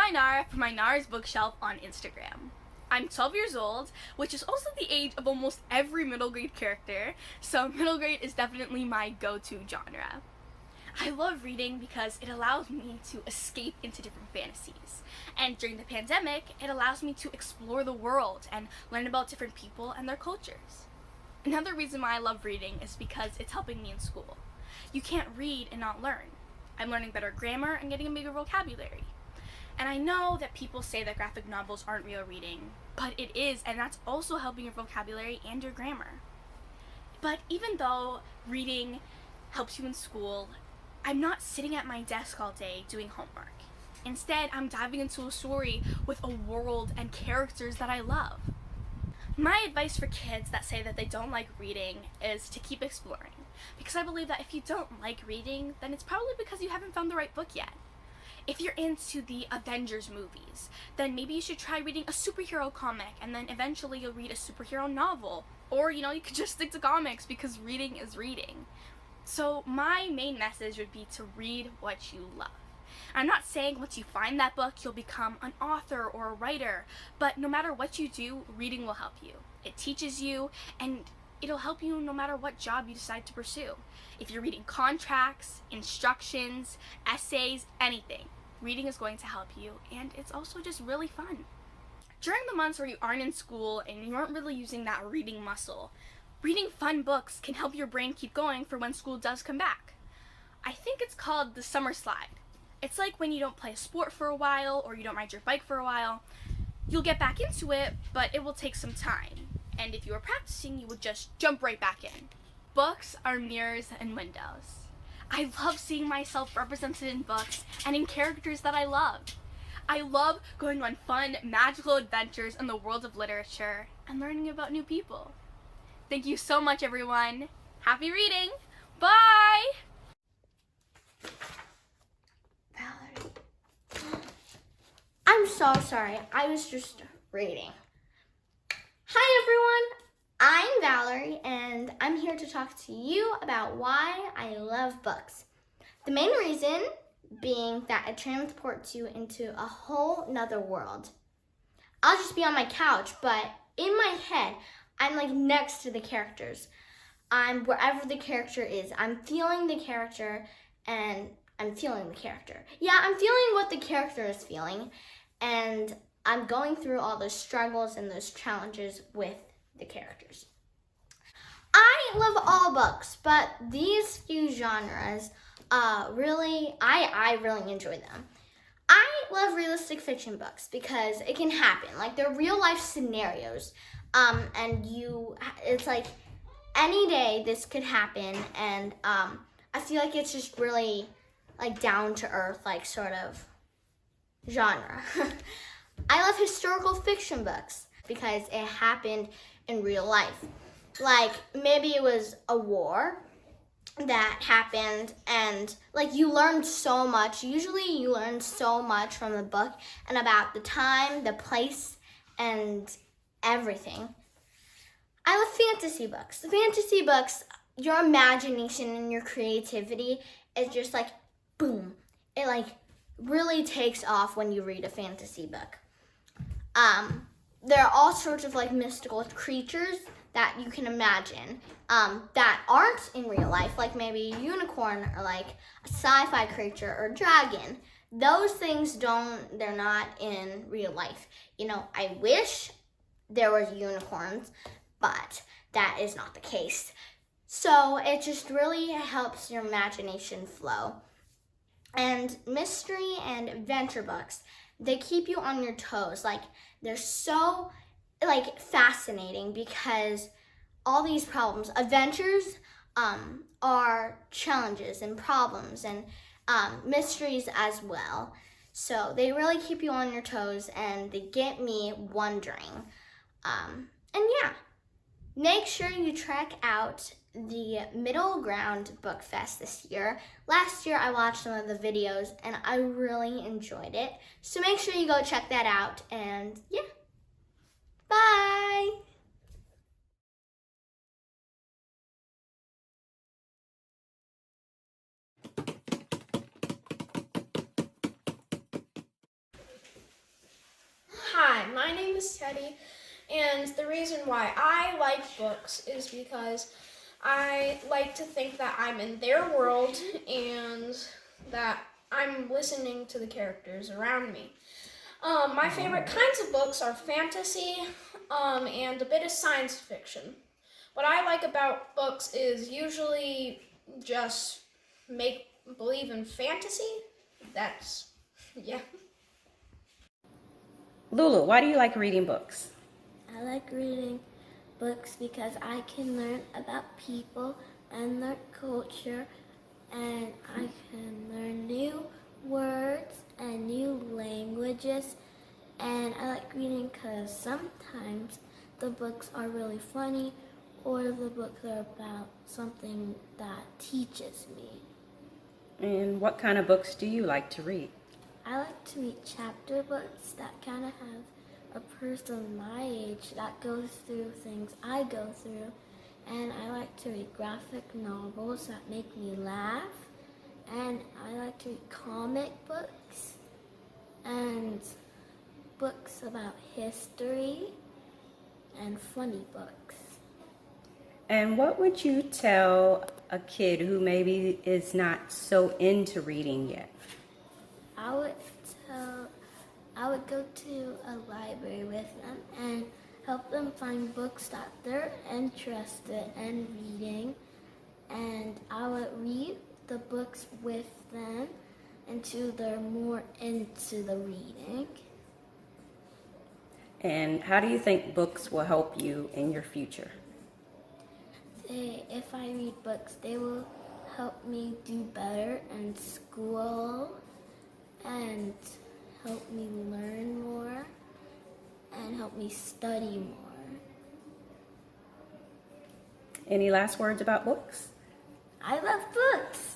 by Nara from my Nara's Bookshelf on Instagram. I'm 12 years old, which is also the age of almost every middle grade character, so middle grade is definitely my go-to genre. I love reading because it allows me to escape into different fantasies. And during the pandemic, it allows me to explore the world and learn about different people and their cultures. Another reason why I love reading is because it's helping me in school. You can't read and not learn. I'm learning better grammar and getting a bigger vocabulary. And I know that people say that graphic novels aren't real reading, but it is, and that's also helping your vocabulary and your grammar. But even though reading helps you in school, I'm not sitting at my desk all day doing homework. Instead, I'm diving into a story with a world and characters that I love. My advice for kids that say that they don't like reading is to keep exploring, because I believe that if you don't like reading, then it's probably because you haven't found the right book yet. If you're into the Avengers movies, then maybe you should try reading a superhero comic, and then eventually you'll read a superhero novel. Or, you could just stick to comics because reading is reading. So my main message would be to read what you love. I'm not saying once you find that book, you'll become an author or a writer, but no matter what you do, reading will help you. It teaches you, and it'll help you no matter what job you decide to pursue. If you're reading contracts, instructions, essays, anything, reading is going to help you, and it's also just really fun. During the months where you aren't in school and you aren't really using that reading muscle, reading fun books can help your brain keep going for when school does come back. I think it's called the summer slide. It's like when you don't play a sport for a while or you don't ride your bike for a while. You'll get back into it, but it will take some time. And if you were practicing, you would just jump right back in. Books are mirrors and windows. I love seeing myself represented in books and in characters that I love. I love going on fun, magical adventures in the world of literature and learning about new people. Thank you so much, everyone. Happy reading. Bye! Valerie. I'm so sorry. I was just reading. Hi, everyone. I'm Valerie, and I'm here to talk to you about why I love books. The main reason being that it transports you into a whole nother world. I'll just be on my couch, but in my head, I'm like next to the characters. I'm wherever the character is. I'm feeling the character, and I'm feeling the character. Yeah, I'm feeling what the character is feeling, and I'm going through all those struggles and those challenges with the characters. I love all books, but these few genres, I really enjoy them. I love realistic fiction books because it can happen. Like, they're real life scenarios, and it's like any day this could happen, and I feel like it's just really like down to earth, like sort of genre. I love historical fiction books because it happened in real life. Like, maybe it was a war that happened, and like you learned so much. Usually you learn so much from the book and about the time, the place, and everything. I love fantasy books. Fantasy books, your imagination and your creativity is just like boom. It like really takes off when you read a fantasy book. There are all sorts of like mystical creatures that you can imagine that aren't in real life, like maybe a unicorn or like a sci-fi creature or dragon. Those things they're not in real life. I wish there was unicorns, but that is not the case. So it just really helps your imagination flow. And mystery and adventure books, they keep you on your toes. Like, they're so like fascinating because all these problems, adventures are challenges and problems and mysteries as well. So they really keep you on your toes and they get me wondering. And yeah, make sure you check out the Middle Ground Book Fest this year. Last year I watched some of the videos and I really enjoyed it. So make sure you go check that out, and yeah, bye! is Teddy, and the reason why I like books is because I like to think that I'm in their world and that I'm listening to the characters around me. My favorite kinds of books are fantasy and a bit of science fiction. What I like about books is usually just make believe in fantasy. That's, yeah. Lulu, why do you like reading books? I like reading books because I can learn about people and their culture, and I can learn new words and new languages. And I like reading because sometimes the books are really funny or the books are about something that teaches me. And what kind of books do you like to read? I like to read chapter books that kind of have a person my age that goes through things I go through. And I like to read graphic novels that make me laugh. And I like to read comic books and books about history and funny books. And what would you tell a kid who maybe is not so into reading yet? I would go to a library with them and help them find books that they're interested in reading, and I would read the books with them until they're more into the reading. And how do you think books will help you in your future? If I read books, they will help me do better in school and help me learn more and help me study more. Any last words about books? I love books.